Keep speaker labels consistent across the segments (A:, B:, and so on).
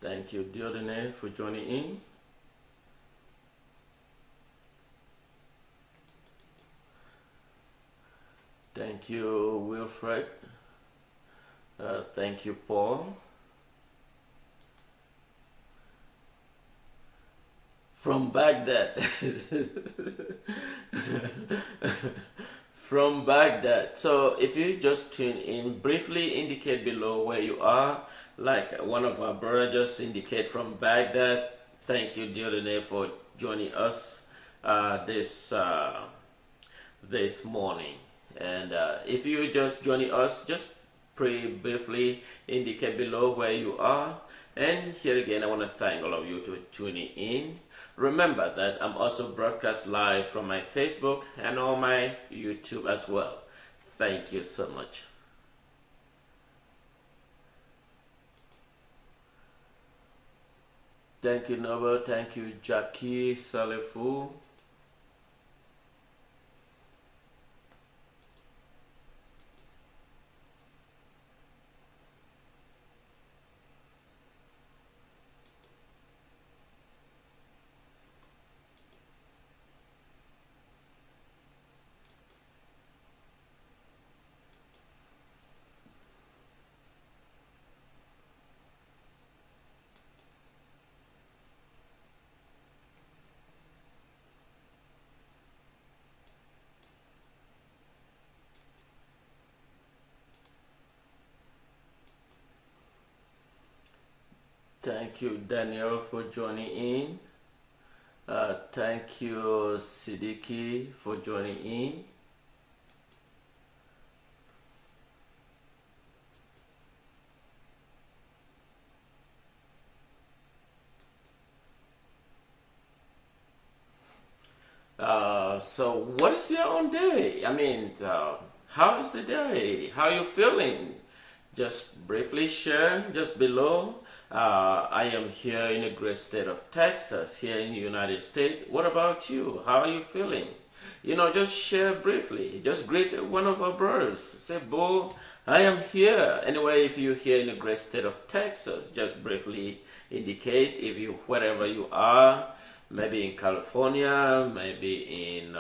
A: Thank you, Diodene, for joining in. Thank you, Wilfred. Thank you, Paul. From Baghdad. From Baghdad. So if you just tune in, briefly indicate below where you are. Like one of our brothers just indicate from Baghdad. Thank you, Diodene, for joining us this morning. And if you just joining us, just briefly indicate below where you are. And here again, I want to thank all of you for tuning in. Remember that I'm also broadcast live from my Facebook and on my YouTube as well. Thank you so much. Thank you, Noble. Thank you, Jackie Salifu. Thank you, Daniel, for joining in. Thank you, Siddiqui, for joining in. So what is your own day? I mean, how is the day? How are you feeling? Just briefly share just below. I am here in the great state of Texas, here in the United States. What about you? How are you feeling? Just share briefly. Just greet one of our brothers. Say, Bo, I am here. Anyway, if you're here in the great state of Texas, just briefly indicate if you, wherever you are, maybe in California, maybe in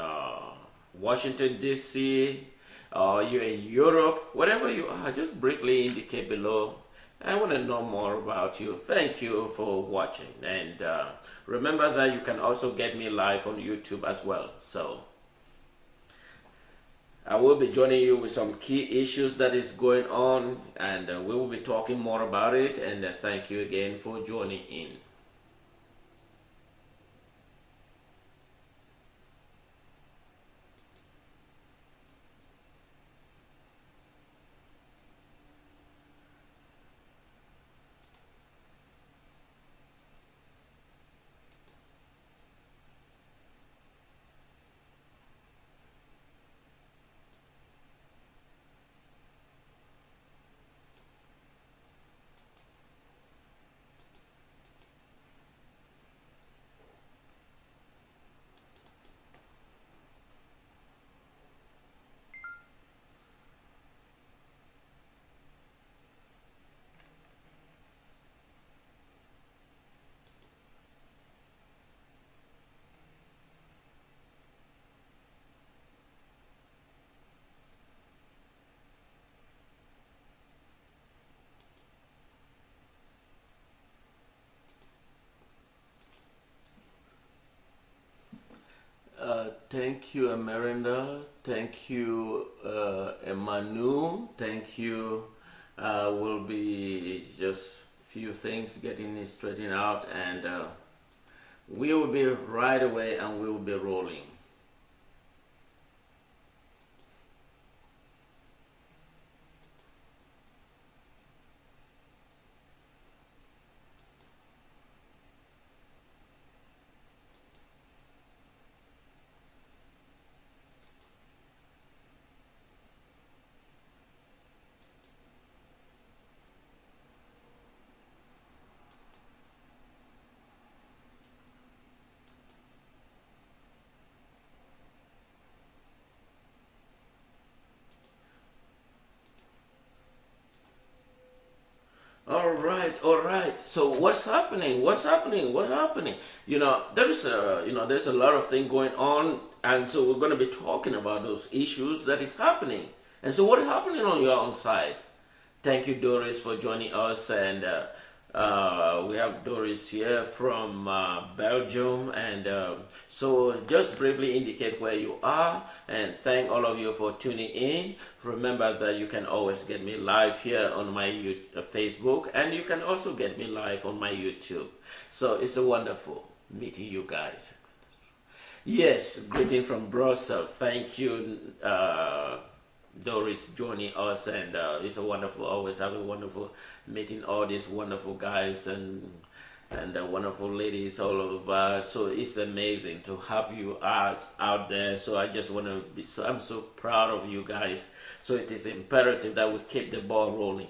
A: Washington, D.C., or you're in Europe, wherever you are, just briefly indicate below. I want to know more about you. Thank you for watching. And remember that you can also get me live on YouTube as well. So I will be joining you with some key issues that is going on. And we will be talking more about it. And thank you again for joining in. Thank you, Amerinda. Thank you, Emmanuel. Thank you. Will be just few things getting it straightened out, and we will be right away, and we will be rolling. All right, all right. So what's happening? What's happening? What's happening? There's a lot of things going on, and so we're going to be talking about those issues that is happening. And so what is happening on your own side? Thank you, Doris, for joining us, and we have Doris here from Belgium, and so just briefly indicate where you are, and thank all of you for tuning in. Remember that you can always get me live here on my Facebook, and you can also get me live on my YouTube. So it's a wonderful meeting you guys. Yes, greeting from Brussels. Thank you, Doris, joining us, and it's a wonderful, always have a wonderful meeting all these wonderful guys and wonderful ladies all over. So it's amazing to have you out there. So I just want to be I'm so proud of you guys. So it is imperative that we keep the ball rolling.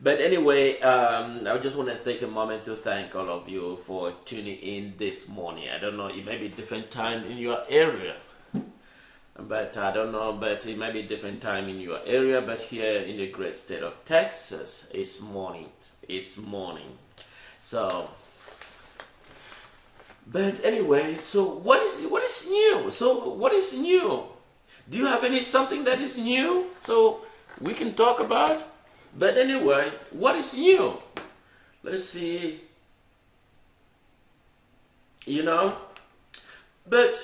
A: But anyway, I just want to take a moment to thank all of you for tuning in this morning. I don't know, it may be different time in your area. But I don't know, but it might be different time in your area. But here in the great state of Texas, it's morning. It's morning. So, but anyway, so what is new? So what is new? Do you have something that is new? So we can talk about. But anyway, what is new? Let's see. But.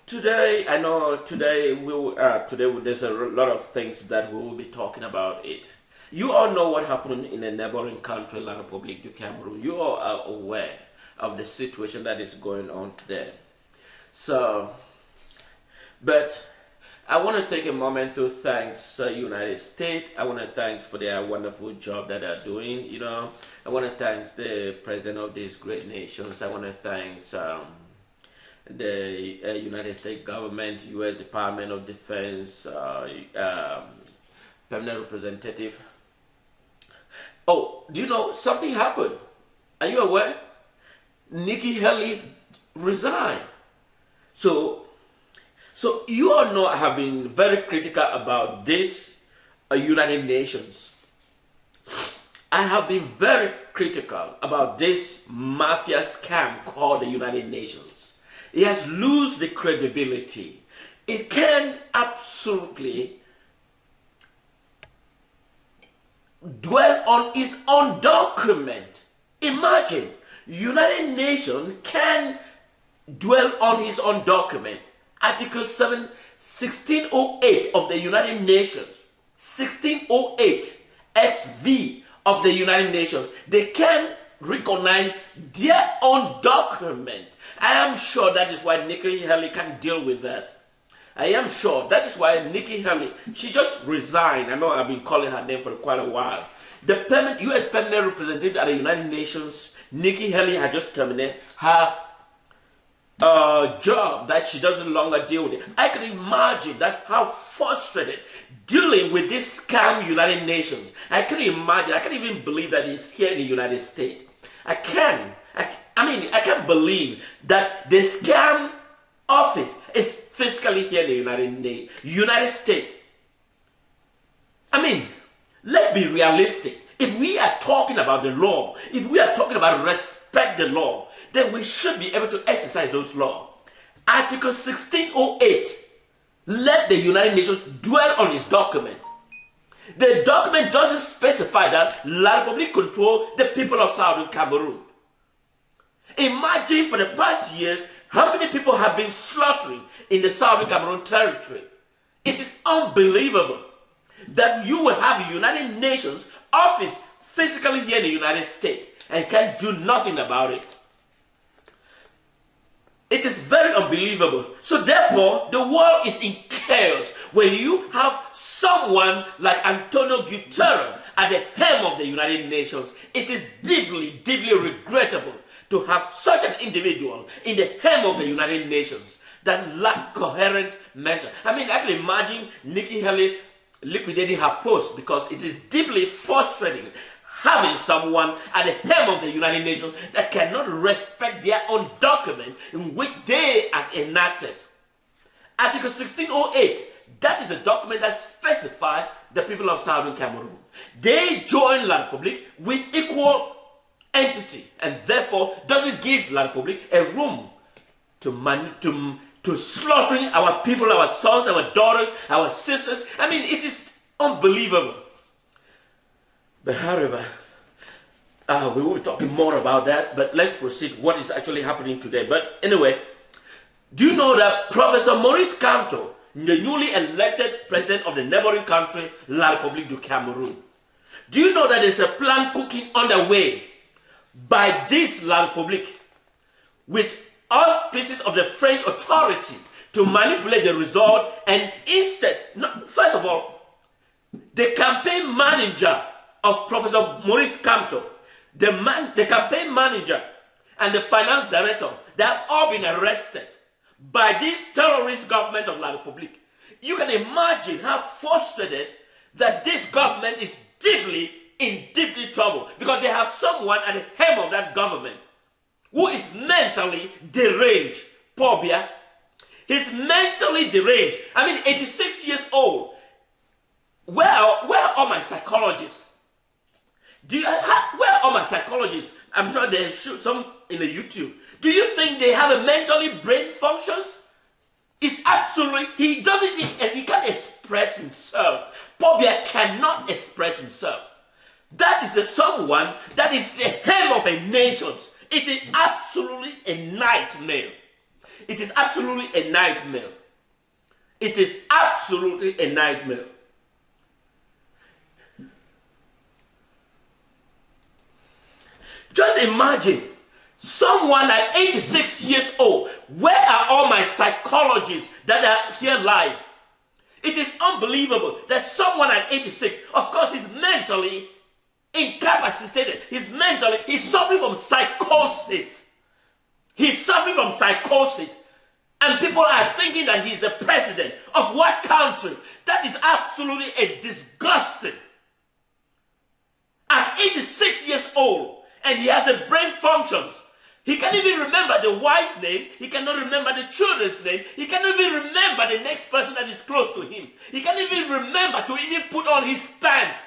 A: Today, I know today there's a lot of things that we will be talking about it. You all know what happened in a neighboring country, La Republic of Cameroon. You all are aware of the situation that is going on there. So, but I want to take a moment to thank the United States. I want to thank for their wonderful job that they're doing. I want to thank the president of these great nations. I want to thank the United States government, U.S. Department of Defense, permanent representative. Oh, do you know something happened? Are you aware? Nikki Haley resigned. So you all know I have been very critical about this United Nations. I have been very critical about this mafia scam called the United Nations. It has lost the credibility. It can't absolutely dwell on its own document. Imagine, United Nations can dwell on its own document. Article 1608 of the United Nations, 1608 XV of the United Nations, they can recognize their own document. I am sure that is why Nikki Haley can deal with that. I am sure that is why Nikki Haley, she just resigned. I know I've been calling her name for quite a while. The U.S. permanent representative at the United Nations, Nikki Haley, had just terminated her job that she doesn't longer deal with it. I can imagine that how frustrated dealing with this scam United Nations. I can imagine. I can't even believe that it's here in the United States. I can't believe that the scam office is physically here in the United States. Let's be realistic. If we are talking about the law, if we are talking about respect the law, then we should be able to exercise those laws. Article 1608, let the United Nations dwell on its document. The document doesn't specify that La Republique control the people of Southern Cameroon. Imagine for the past years how many people have been slaughtering in the Southern Cameroon territory. It is unbelievable that you will have a United Nations office physically here in the United States and can't do nothing about it. It is very unbelievable. So therefore, the world is in chaos when you have someone like Antonio Guterres at the helm of the United Nations. It is deeply, deeply regrettable to have such an individual in the helm of the United Nations that lack coherent mental. I can imagine Nikki Haley liquidating her post because it is deeply frustrating having someone at the helm of the United Nations that cannot respect their own document in which they are enacted. Article 1608, that is a document that specifies the people of Southern Cameroon. They join La Republic with equal entity, and therefore doesn't give La Republic a room to slaughtering our people, our sons, our daughters, our sisters. I mean, it is unbelievable. But however, we will be talking more about that, but let's proceed what is actually happening today. But anyway, do you know that Professor Maurice Kamto, the newly elected president of the neighboring country, La Republique du Cameroon, do you know that there's a plan cooking underway by this La Republique with auspices of the French authority to manipulate the result, and instead, first of all, the campaign manager of Professor Maurice Kamto, the campaign manager and the finance director, they have all been arrested by this terrorist government of La Republique. You can imagine how frustrated that this government is in deeply trouble, because they have someone at the helm of that government who is mentally deranged. Pobia. He's mentally deranged. I mean, 86 years old. Where are all my psychologists? Where are all my psychologists? I'm sure they shoot some in the YouTube. Do you think they have a mentally brain functions? It's absolutely, he can't express himself. Pobia cannot express himself. That is someone that is the helm of a nation. It is absolutely a nightmare. It is absolutely a nightmare. It is absolutely a nightmare. Just imagine someone like 86 years old. Where are all my psychologists that are here live? It is unbelievable that someone at 86, of course, is mentally incapacitated. He's suffering from psychosis. He's suffering from psychosis. And people are thinking that he's the president of what country? That is absolutely a disgusting. At 86 years old, and he has a brain functions. He can't even remember the wife's name. He cannot remember the children's name. He cannot even remember the next person that is close to him. He can't even remember to even put on his pants.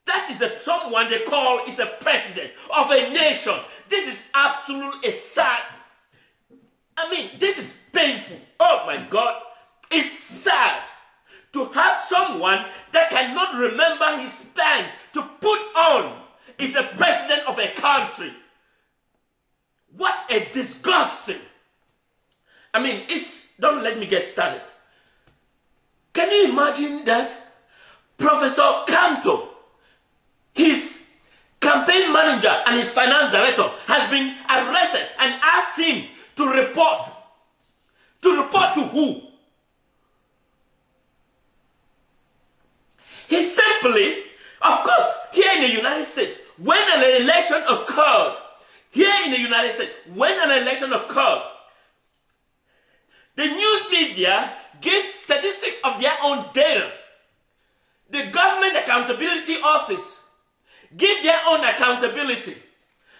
A: That is someone they call is a president of a nation. This is absolutely sad. I mean, this is painful. Oh my God. It's sad to have someone that cannot remember his pants to put on is the president of a country. What a disgusting. I mean, don't let me get started. Can you imagine that Professor Kamto, his campaign manager and his finance director has been arrested and asked him to report. To report to who? He simply, of course, here in the United States, when an election occurred, the news media gives statistics of their own data. The Government Accountability Office give their own accountability.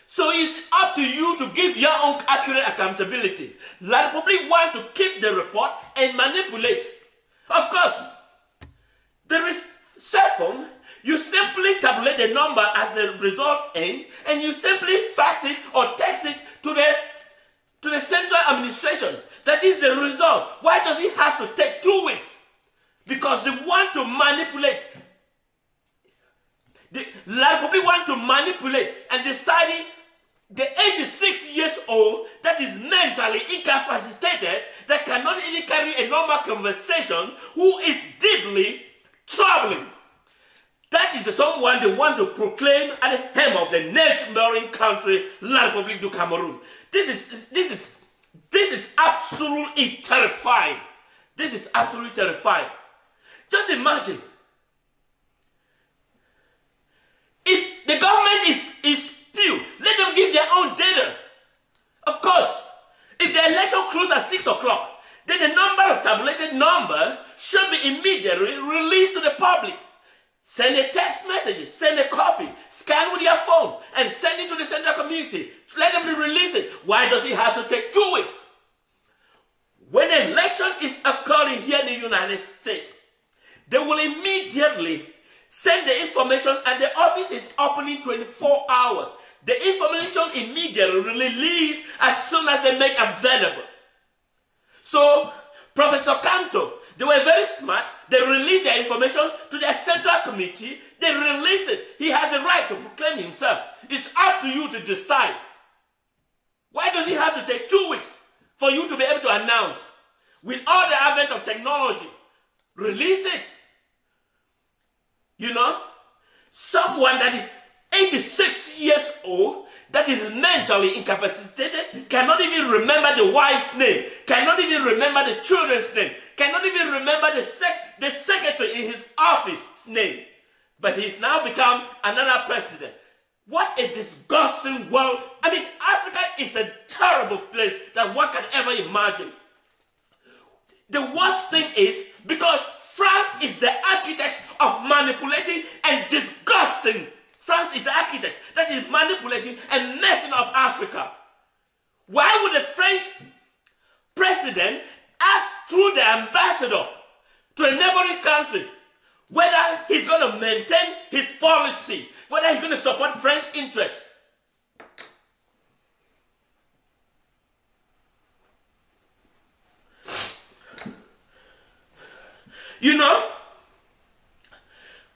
A: So it's up to you to give your own accurate accountability. La Republique want to keep the report and manipulate. Of course, there is cell phone. You simply tabulate the number as the result end, and you simply fax it or text it to the central administration. That is the result. Why does it have to take 2 weeks? Because they want to manipulate. La Republique want to manipulate and deciding the 86 years old that is mentally incapacitated, that cannot even carry a normal conversation, who is deeply troubling. That is someone they want to proclaim at the helm of the neighboring country, La Republique du Cameroon. This is absolutely terrifying. This is absolutely terrifying. Just imagine if the government is few, let them give their own data. Of course, if the election closed at 6 o'clock, then the tabulated number should be immediately released to the public. Send a text message, send a copy, scan with your phone, and send it to the central community. Let them release it. Why does it have to take 2 weeks? When an election is occurring here in the United States, they will immediately send the information, and the office is opening 24 hours. The information immediately released as soon as they make available. So, Professor Kamto, they were very smart. They released their information to their central committee. They released it. He has the right to proclaim himself. It's up to you to decide. Why does he have to take 2 weeks for you to be able to announce? With all the advent of technology, release it. You know, someone that is 86 years old, that is mentally incapacitated, cannot even remember the wife's name, cannot even remember the children's name, cannot even remember the secretary in his office's name. But he's now become another president. What a disgusting world. I mean, Africa is a terrible place that one can ever imagine. The worst thing is because France is the architect of manipulating and disgusting. France is the architect that is manipulating and messing up Africa. Why would the French president ask through the ambassador to a neighboring country whether he's going to maintain his policy, whether he's going to support French interests? You know,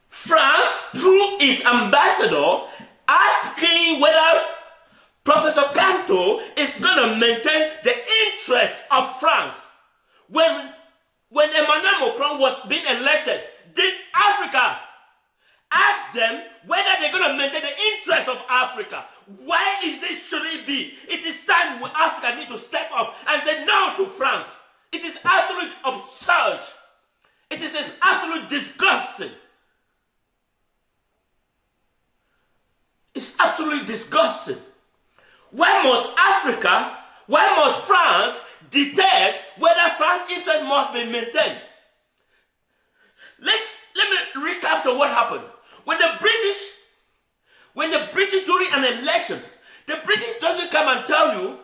A: France, through its ambassador, asking whether Professor Kamto is going to maintain the interest of France. When Emmanuel Macron was being elected, did Africa ask them whether they're going to maintain the interest of Africa? Why should it be? It is time when Africa need to step up and say no to France. It is absolutely absurd. It is an absolute disgusting. It's absolutely disgusting. Why must Africa, why must France dictate whether France's interest must be maintained? Let me recapture what happened. When the British during an election, the British doesn't come and tell you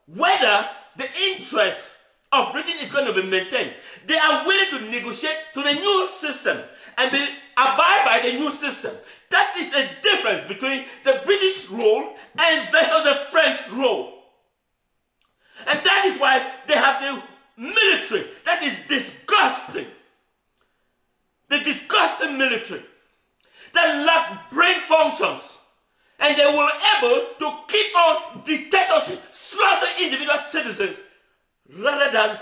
A: whether the interest of Britain is going to be maintained. They are willing to negotiate to the new system and abide by the new system. That is a difference between the British role and versus the French role. And that is why they have the military that is disgusting. The disgusting military that lack brain functions. And they were able to keep on dictatorship, slaughter individual citizens, rather than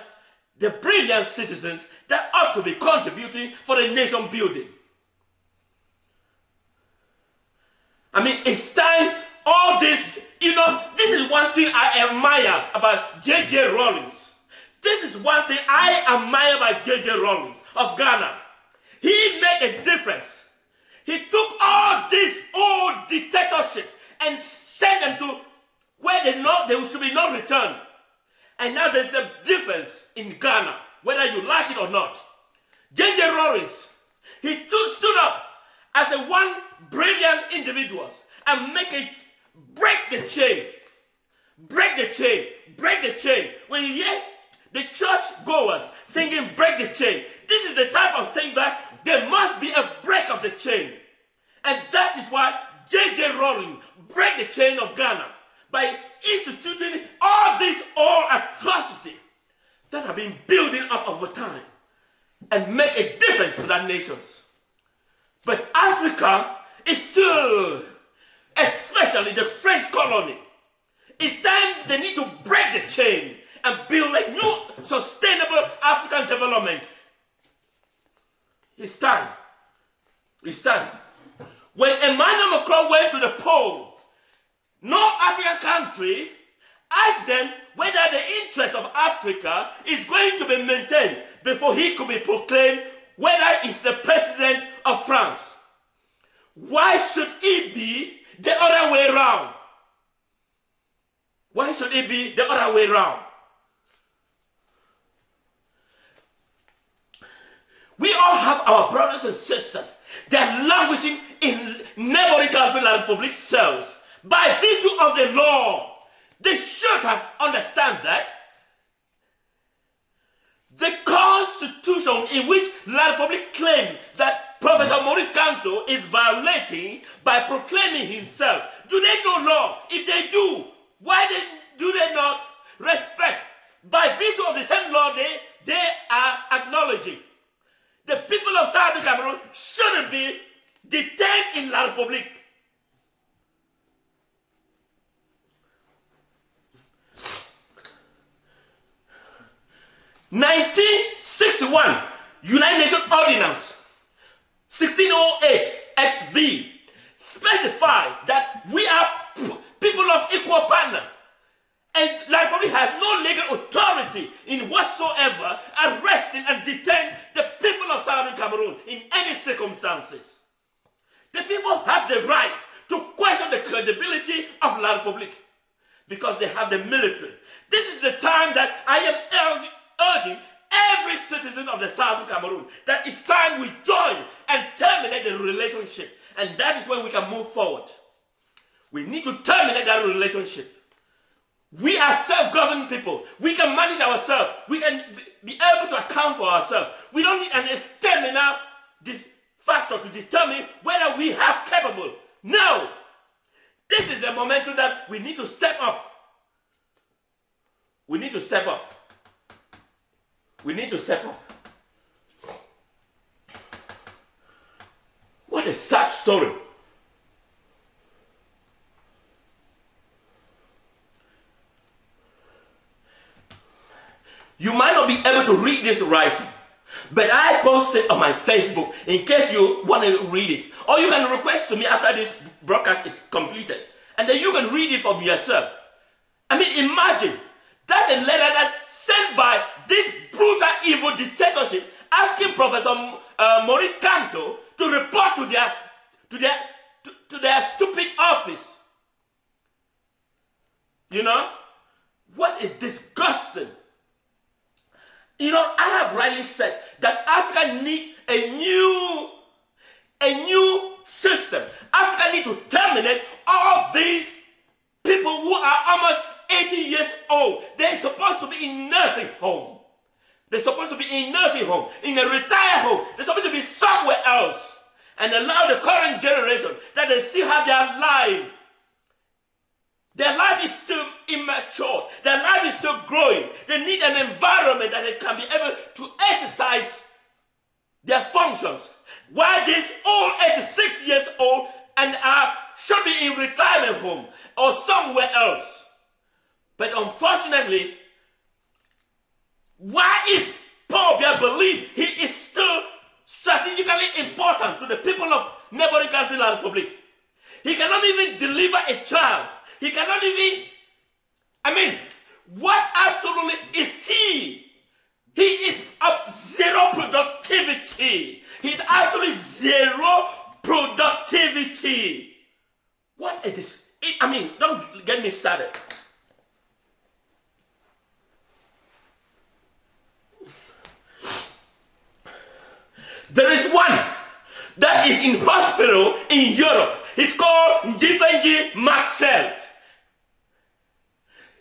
A: the brilliant citizens that ought to be contributing for the nation building. I mean, it's time all this, you know, this is one thing I admire about J.J. Rawlings. This is one thing I admire about J.J. Rawlings of Ghana. He made a difference. He took all this old dictatorship and sent them to where they should be no return. And now there's a difference in Ghana, whether you like it or not. J.J. Rawlings, he stood up as a one brilliant individual and break the chain. Break the chain. Break the chain. When you hear the church goers singing break the chain, this is the type of thing that there must be a break of the chain. And that is why J.J. Rawlings break the chain of Ghana by instituting all this old atrocity that have been building up over time and make a difference to the nations. But Africa is still, especially the French colony, it's time they need to break the chain and build a new sustainable African development. It's time. It's time. When Emmanuel Macron went to the poll, no African country asked them whether the interest of Africa is going to be maintained before he could be proclaimed whether he's the president of France. Why should it be the other way around? Why should it be the other way around? We all have our brothers and sisters that are languishing in neighboring countries like public cells. By virtue of the law, they should have understand that The constitution in which La Republic claimed that Professor Maurice Kamto is violating by proclaiming himself. Do they know law? If they do, why do they not respect? By virtue of the same law they are acknowledging. The people of Southern Cameroon shouldn't be detained in La Republic. (1961) United Nations Ordinance 1608 XV specify that we are people of equal partner, and La Republic has no legal authority in whatsoever arresting and detaining the people of Southern Cameroon in any circumstances. The people have the right to question the credibility of La Republic because they have the military. This is the time that I am urging every citizen of the Southern Cameroon that it's time we join and terminate the relationship. And that is when we can move forward. We need to terminate that relationship. We are self-governing people. We can manage ourselves. We can be able to account for ourselves. We don't need an external factor to determine whether we are capable. No. This is the momentum that we need to step up. We need to step up. We need to step up. What a sad story. You might not be able to read this writing, but I posted on my Facebook in case you want to read it. Or you can request to me after this broadcast is completed, and then you can read it for yourself. I mean, imagine, that's a letter that's sent by this brutal, evil dictatorship asking Professor Maurice Kamto to report to their stupid office. You know? What is disgusting. You know, I have rightly said that Africa needs a new system. Africa needs to terminate all these people who are almost 80 years old. They're supposed to be in nursing home. They're supposed to be in nursing home, in a retired home. They're supposed to be somewhere else. And allow the current generation that they still have their life. Their life is still immature. Their life is still growing. They need an environment that they can be able to exercise their functions. While these old 86 years old and should be in retirement home or somewhere else. But unfortunately, why is Paul Biya believe he is still strategically important to the people of neighboring country La Republic? He cannot even deliver a child. He cannot even, what absolutely is he? He is of zero productivity. He's actually zero productivity. What is this? Don't get me started. There is one that is in hospital in Europe. He's called Ndifenji Maxell.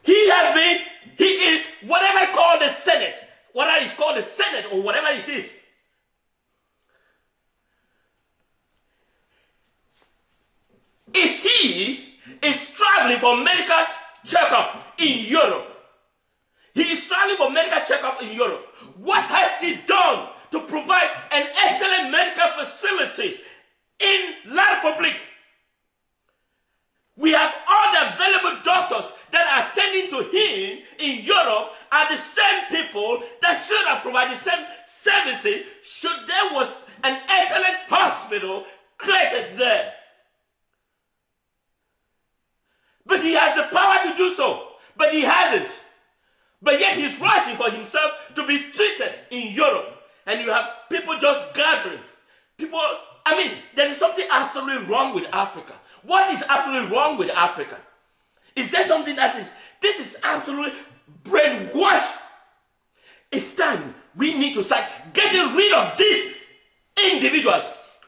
A: He is whatever I call the Senate, whether it's called the Senate or whatever it is. If he is traveling for medical checkup in Europe, what has he done to provide an excellent medical facilities in La Republic? We have all the available doctors that are attending to him in Europe are the same people that should have provided the same services should there was an excellent hospital created there. But he has the power to do so, but he hasn't. But yet he's rushing for himself to be treated in Europe. And you have people just gathering. There is something absolutely wrong with Africa. What is absolutely wrong with Africa? Is there something this is absolutely brainwashed? It's time we need to start getting rid of these individuals.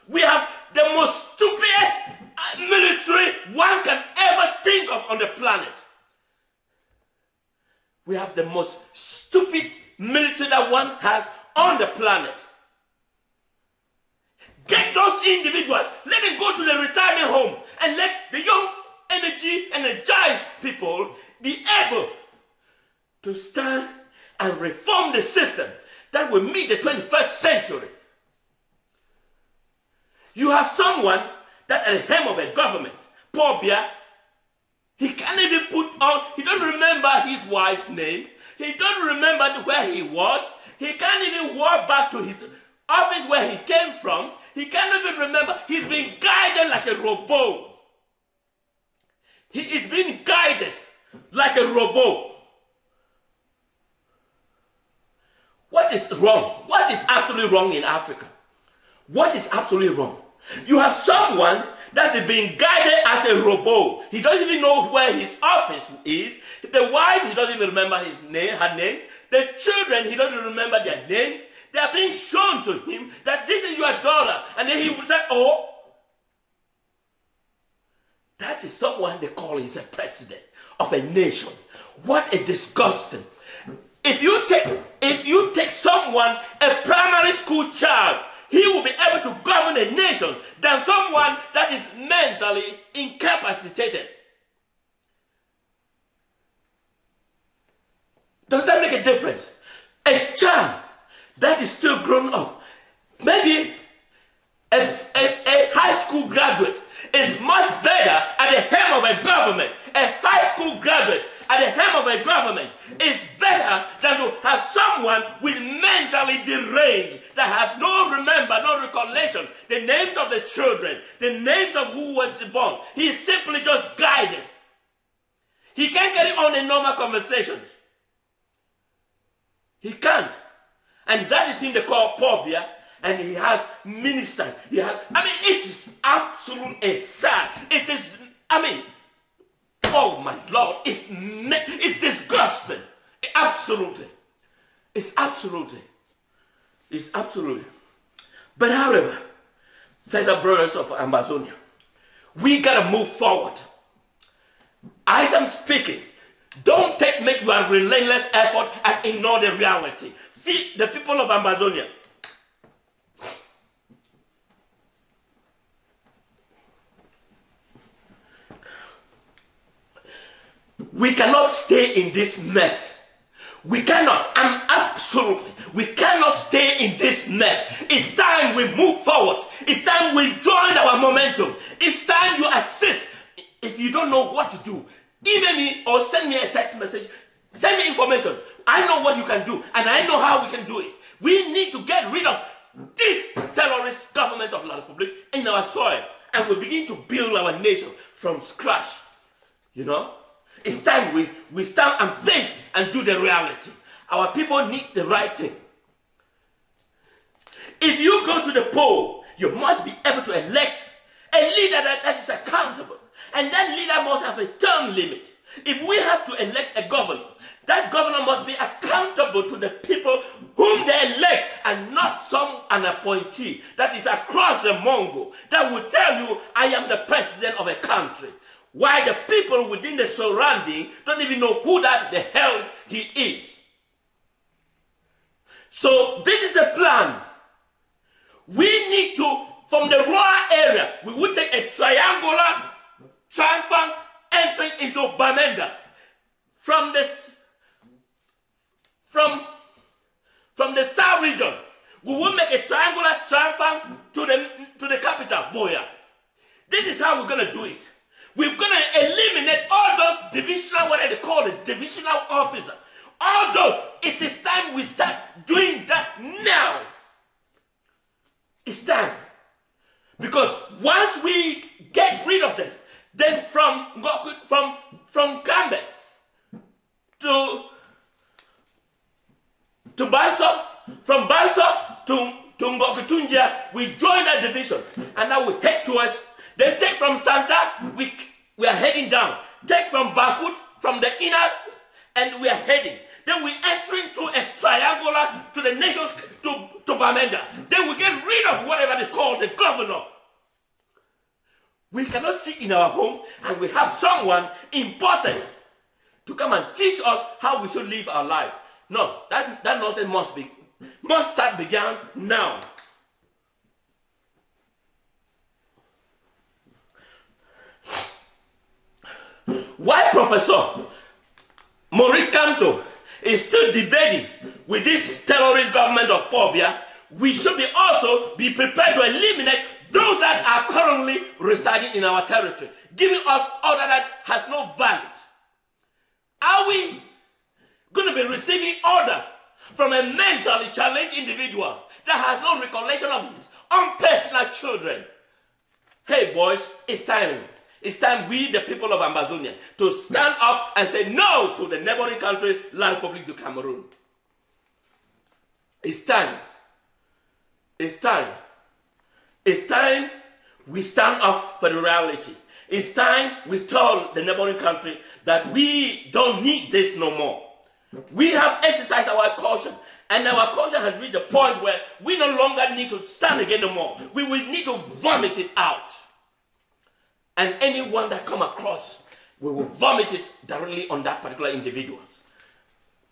A: We have the most stupidest military one can ever think of on the planet. We have the most stupid military that one has on the planet. Get those individuals, let them go to the retirement home, and let the young, energized people be able to stand and reform the system that will meet the 21st century. You have someone that at the helm of a government, Paul Biya, he can't even put on, he doesn't remember his wife's name, he doesn't remember where he was, he can't even walk back to his office where he came from, he can't even remember, he's being guided like a robot. He is being guided like a robot. What is wrong? What is absolutely wrong in Africa? What is absolutely wrong? You have someone that is being guided as a robot. He doesn't even know where his office is. The wife, he doesn't even remember his name, her name. The children, he doesn't remember their name. They are being shown to him that this is your daughter. And then he will say, oh, that is someone they call is a president of a nation. What a disgusting. If you take someone, a primary school child, he will be able to govern a nation than someone that is mentally incapacitated. Does that make a difference? A child that is still grown up, maybe a high school graduate, is much better at the helm of a government. A high school graduate at the helm of a government is better than to have someone with mentally deranged that have no recollection, the names of the children, the names of who was born. He is simply just guided. He can't carry on a normal conversation. He can't. And that is him they call Paul Biya. And he has ministers. It is absolutely sad. It is, oh my Lord, it's disgusting. Absolutely. It's absolutely. But however, fellow brothers of Ambazonia, we gotta move forward. As I'm speaking, don't make your relentless effort and ignore the reality. Feed the people of Ambazonia. We cannot stay in this mess. We cannot. We cannot stay in this mess. It's time we move forward. It's time we join our momentum. It's time you assist. If you don't know what to do, email me or send me a text message. Send me information. I know what you can do, and I know how we can do it. We need to get rid of this terrorist government of La Republic in our soil, and we begin to build our nation from scratch. You know? It's time we stand and face and do the reality. Our people need the right thing. If you go to the poll, you must be able to elect a leader that is accountable. And that leader must have a term limit. If we have to elect a governor, that governor must be accountable to the people whom they elect and not an appointee that is across the Mongo that will tell you, I am the president of a country. Why the people within the surrounding don't even know who the hell he is. So this is a plan. We need to, from the rural area, we will take a triangular triumphant entry into Bamenda. From the south region, we will make a triangular triumphant to the capital, Boya. This is how we're going to do it. We're going to eliminate all those divisional, what they call it, divisional officers. All those. It is time we start doing that now. It's time. Because once we get rid of them, then from Kambe to Banso, from Banso to Ngokutunja, we join that division. And now we head towards. Then take from Santa, we are heading down. Take from Bafut, from the inner, and we are heading. Then we enter into a triangular to the nations, to Bamenda. Then we get rid of whatever they call the governor. We cannot sit in our home and we have someone important to come and teach us how we should live our life. No, that nonsense must start began now. Why Professor Maurice Kamto is still debating with this terrorist government of Pobia, we should also be prepared to eliminate those that are currently residing in our territory, giving us order that has no value. Are we going to be receiving order from a mentally challenged individual that has no recollection of his own personal children? Hey boys, it's time. It's time we, the people of Ambazonian, to stand up and say no to the neighboring country, La Republic of Cameroon. It's time. It's time. It's time we stand up for the reality. It's time we tell the neighboring country that we don't need this no more. We have exercised our caution, and our caution has reached a point where we no longer need to stand again no more. We will need to vomit it out. And anyone that come across, we will vomit it directly on that particular individual.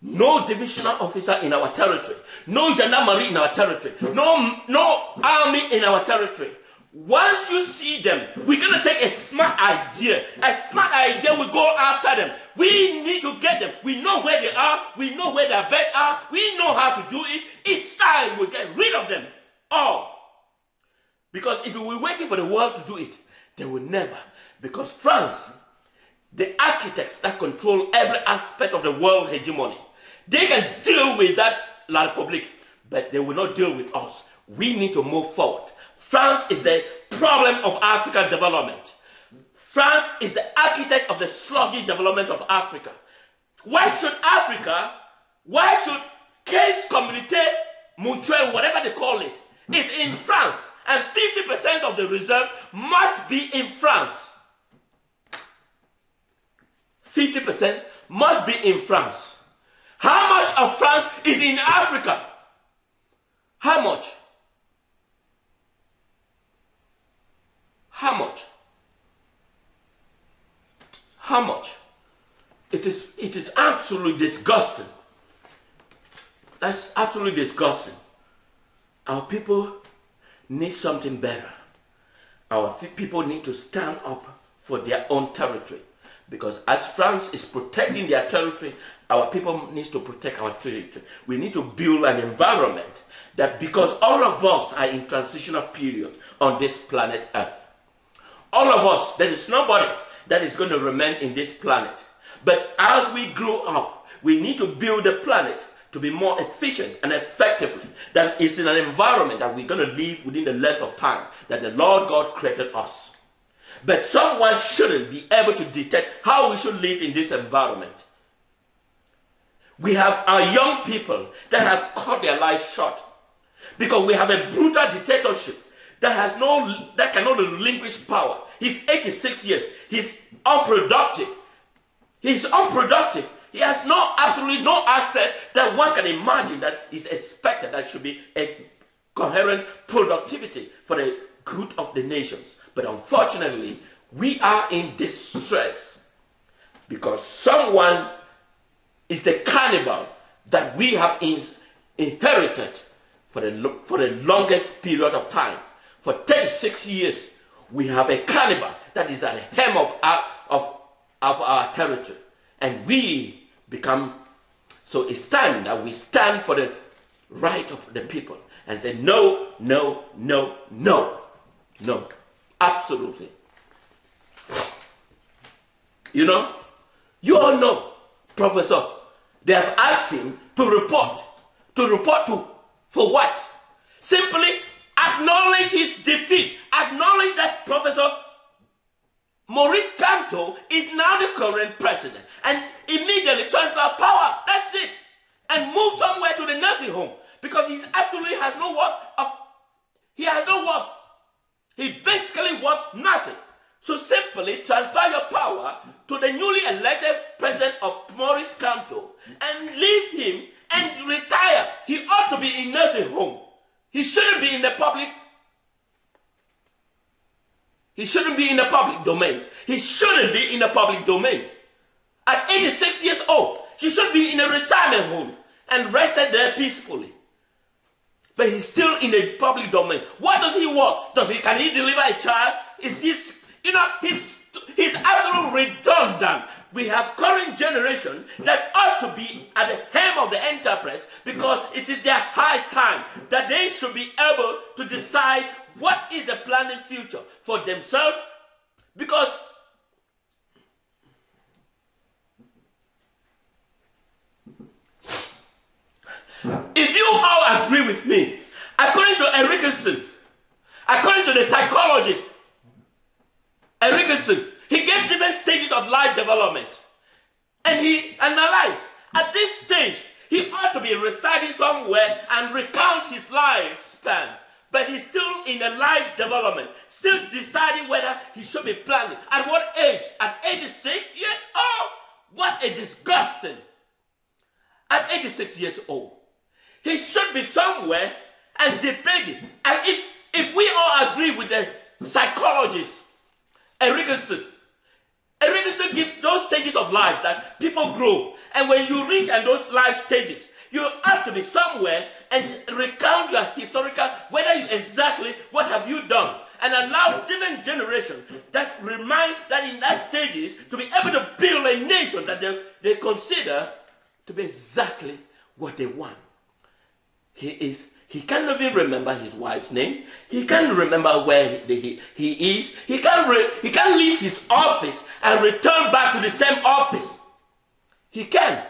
A: No divisional officer in our territory, no gendarmerie in our territory, no army in our territory. Once you see them, we're going to take a smart idea. A smart idea, we go after them. We need to get them. We know where they are. We know where their beds are. We know how to do it. It's time we get rid of them all. Because if we were waiting for the world to do it, they will never. Because France, the architects that control every aspect of the world hegemony, they can deal with that La Republique, but they will not deal with us. We need to move forward. France is the problem of African development. France is the architect of the sluggish development of Africa. Why should Caisse Communautaire Mutuelle, whatever they call it, is in France? And 50% of the reserve must be in France. 50% must be in France. How much of France is in Africa? How much? How much? How much? It is absolutely disgusting. That's absolutely disgusting. Our people need something better. Our people need to stand up for their own territory. Because as France is protecting their territory, our people need to protect our territory. We need to build an environment that, because all of us are in transitional period on this planet Earth. All of us, there is nobody that is going to remain in this planet. But as we grow up, we need to build the planet to be more efficient and effectively, that is in an environment that we're going to live within the length of time that the Lord God created us. But someone shouldn't be able to dictate how we should live in this environment. We have our young people that have cut their lives short because we have a brutal dictatorship that cannot relinquish power. He's 86 years. He's unproductive. He's unproductive. He has absolutely no asset that one can imagine that is expected that should be a coherent productivity for the good of the nations. But unfortunately, we are in distress because someone is the cannibal that we have inherited for the longest period of time. For 36 years, we have a cannibal that is at the hem of our territory. And we become, so it's time that we stand for the right of the people and say no, no, no, no, no, absolutely. You know, you all know, Professor, they have asked him to report to, for what? Simply acknowledge his defeat, acknowledge that Professor Maurice Kamto is now the current president, and immediately transfer power. That's it. And move somewhere to the nursing home, because he absolutely has no worth. He has no worth. He basically wants nothing. So simply transfer your power to the newly elected president of Maurice Kamto and leave him and retire. He ought to be in nursing home. He shouldn't be in the public. He shouldn't be in the public domain. He shouldn't be in the public domain. At 86 years old, she should be in a retirement home and rested there peacefully. But he's still in the public domain. What does he want? Can he deliver a child? He's absolutely redundant. We have current generation that ought to be at the helm of the enterprise because it is their high time that they should be able to decide what is the planning future for themselves. Because if you all agree with me, according to Erickson, according to the psychologist Erickson, he gave different stages of life development. And he analyzed, at this stage, he ought to be residing somewhere and recount his lifespan. But he's still in a life development, still deciding whether he should be planning. At what age? At 86 years old? What a disgusting. At 86 years old. He should be somewhere and debating. And if we all agree with the psychologist, Erickson gives those stages of life that people grow. And when you reach at those life stages, you have to be somewhere and recount your historical, whether you exactly what have you done. And allow different generations that remind that in that stages to be able to build a nation that they consider to be exactly what they want. He can't even remember his wife's name. He can't remember where he is. He can't leave his office and return back to the same office. He can.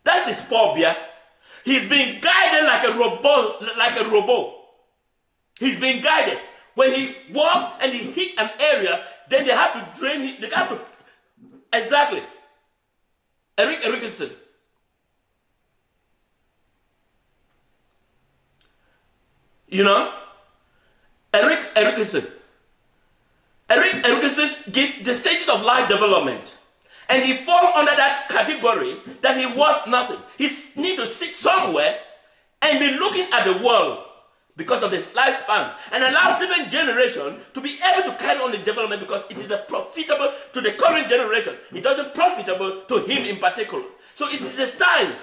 A: That is phobia. He's being guided like a robot. He's being guided. When he walks and he hits an area, then they have to drain him. They have to exactly. Erickson. You know, Erickson gives the stages of life development. And he falls under that category that he was nothing. He needs to sit somewhere and be looking at the world because of his lifespan and allow different generation to be able to carry on the development because it is profitable to the current generation. It doesn't profitable to him in particular. So it is a time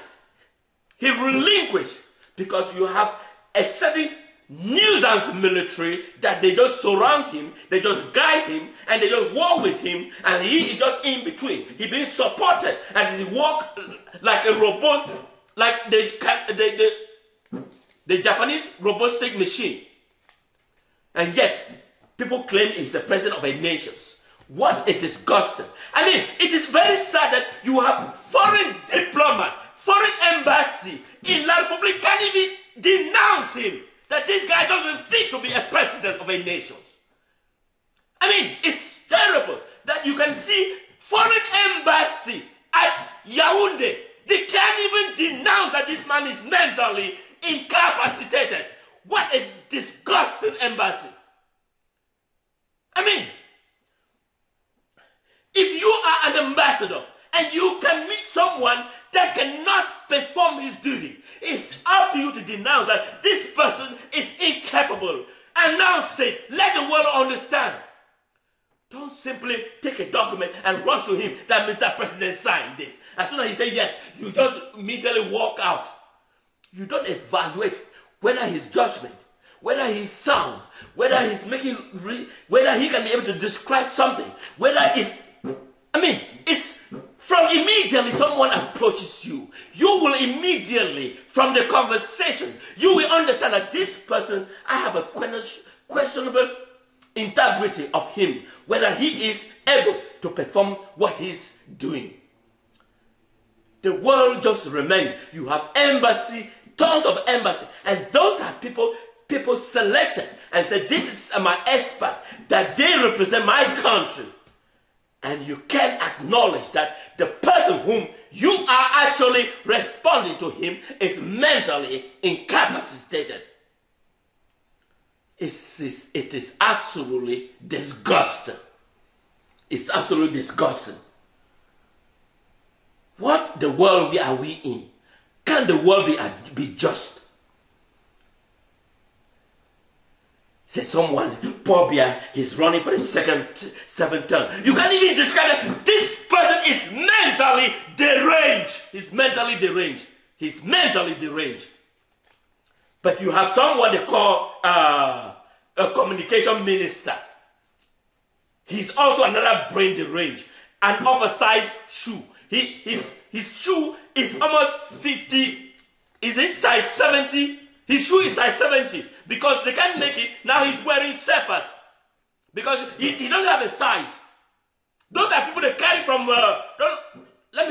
A: he relinquished because you have a certain nuisance military that they just surround him, they just guide him, and they just walk with him, and he is just in between. He's being supported as he walk like a robot, like the Japanese robotic machine. And yet, people claim he's the president of a nation. What a disgusting. I mean, it is very sad that you have foreign diplomat, foreign embassy in La Republic can't even denounce him. That this guy doesn't fit to be a president of a nation. I mean, it's terrible that you can see foreign embassy at Yaoundé. They can't even denounce that this man is mentally incapacitated. What a disgusting embassy. I mean, if you are an ambassador and you can meet someone that cannot perform his duty, it's up to you to denounce that this person is incapable. Announce it. Let the world understand. Don't simply take a document and rush to him that Mr. President signed this. As soon as he says yes, you just immediately walk out. You don't evaluate whether his judgment, whether he's sound, whether he's whether he can be able to describe something, whether it's, it's from immediately someone approaches you. You will immediately, from the conversation, you will understand that this person, I have a questionable integrity of him, whether he is able to perform what he's doing. The world just remains. You have embassy, tons of embassy, and those are people selected and said, this is my expert, that they represent my country. And you can acknowledge that the person whom you are actually responding to him is mentally incapacitated. It is absolutely disgusting. It's absolutely disgusting. What the world are we in? Can the world be just? Say someone, Pobia, he's running for the seventh term. You can't even describe it. This person is mentally deranged. He's mentally deranged. He's mentally deranged. But you have someone they call a communication minister. He's also another brain deranged. An oversized shoe. His shoe is almost 50. Is it size 70? His shoe is size 70. Because they can't make it. Now he's wearing slippers. Because he doesn't have a size. Those are people that carry from... let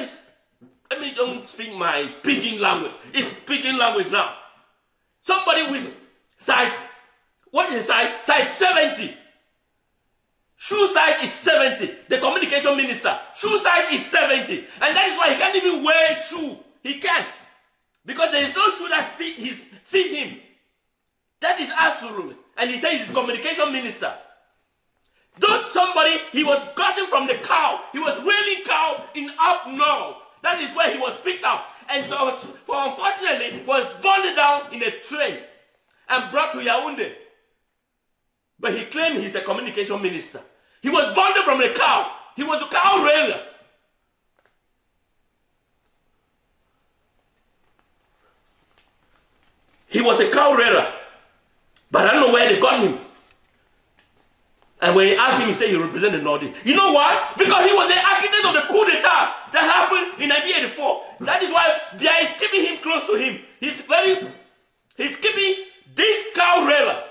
A: me don't speak my pidgin language. It's pidgin language now. Somebody with size... What is the size? Size 70. Shoe size is 70. The communication minister. Shoe size is 70. And that is why he can't even wear a shoe. He can't. Because there is no shoe that fit him. That is absolutely. And he says he's communication minister. Those somebody, he was gotten from the cow. He was railing cow in up north. That is where he was picked up. And so unfortunately, was bonded down in a train and brought to Yaoundé. But he claimed he's a communication minister. He was bonded from a cow. He was a cow railer. He was a cow railer. But I don't know where they got him. And when he asked him, he said he represented the Nordic. You know why? Because he was the architect of the coup d'etat that happened in 1984. That is why they are keeping him close to him. He's keeping this cow railer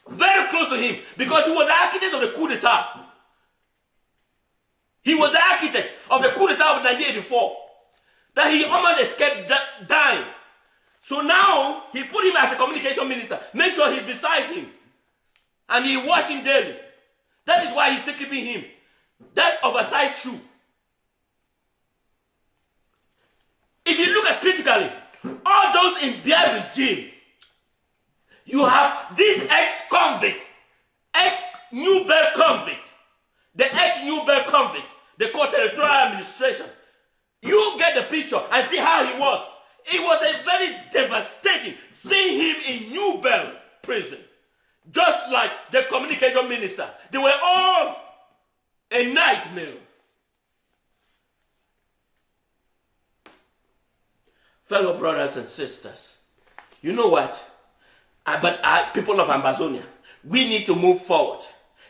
A: very close to him because he was the architect of the coup d'etat. He was the architect of the coup d'etat of 1984. That he almost escaped dying. So now he put him as the communication minister. Make sure he's beside him. And he watch him daily. That is why he's still keeping him. That oversized shoe. If you look at critically, all those in their regime, you have this ex-convict, ex-New Bell convict, the ex-New Bell convict, the territorial administration. You get the picture and see how he was. It was a very devastating seeing him in New Bell prison. Just like the communication minister. They were all a nightmare. Fellow brothers and sisters, you know what? People of Ambazonia, we need to move forward.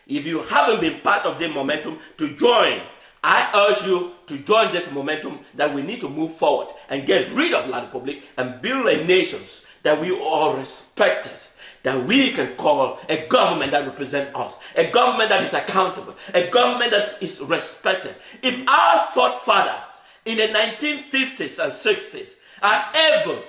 A: If you haven't been part of the momentum to join, I urge you to join this momentum that we need to move forward and get rid of La Republic and build a nation that we all respect, that we can call a government that represents us, a government that is accountable, a government that is respected. If our forefather in the 1950s and 60s are able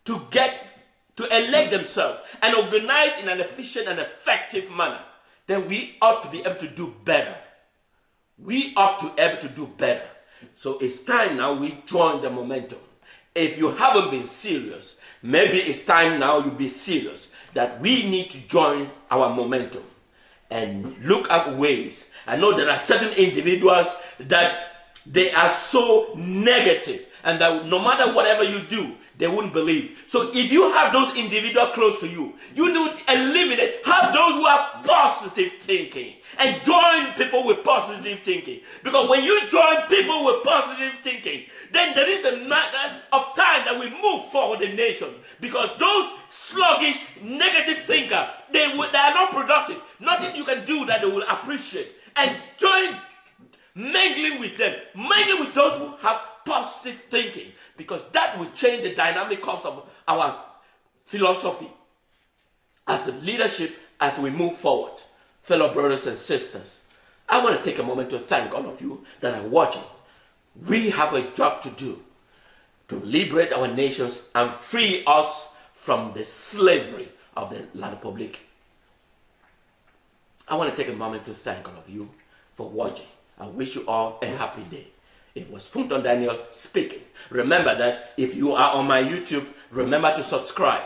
A: to elect themselves and organize in an efficient and effective manner, then we ought to be able to do better. We ought to be able to do better. So it's time now we join the momentum. If you haven't been serious, maybe it's time now you be serious that we need to join our momentum and look at ways. I know there are certain individuals that they are so negative and that no matter whatever you do, they wouldn't believe. So if you have those individuals close to you, you need to eliminate, have those who have positive thinking and join people with positive thinking. Because when you join people with positive thinking, then there is a matter of time that we move forward the nation. Because those sluggish, negative thinkers, they are not productive. Nothing you can do that they will appreciate. And join mingling with them. Mingle with those who have positive thinking. Because that will change the dynamic course of our philosophy as a leadership as we move forward. Fellow brothers and sisters, I want to take a moment to thank all of you that are watching. We have a job to do to liberate our nations and free us from the slavery of the La Republic. I want to take a moment to thank all of you for watching. I wish you all a happy day. It was Funton Daniel speaking. Remember that if you are on my YouTube, remember to subscribe.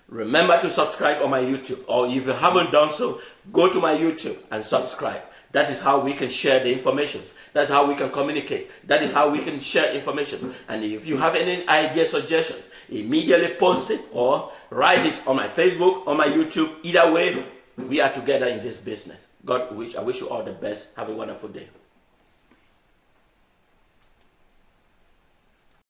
A: Remember to subscribe on my YouTube. Or if you haven't done so, go to my YouTube and subscribe. That is how we can share the information. That's how we can communicate. That is how we can share information. And if you have any idea, suggestion, immediately post it or write it on my Facebook, on my YouTube. Either way, we are together in this business. I wish you all the best. Have a wonderful day.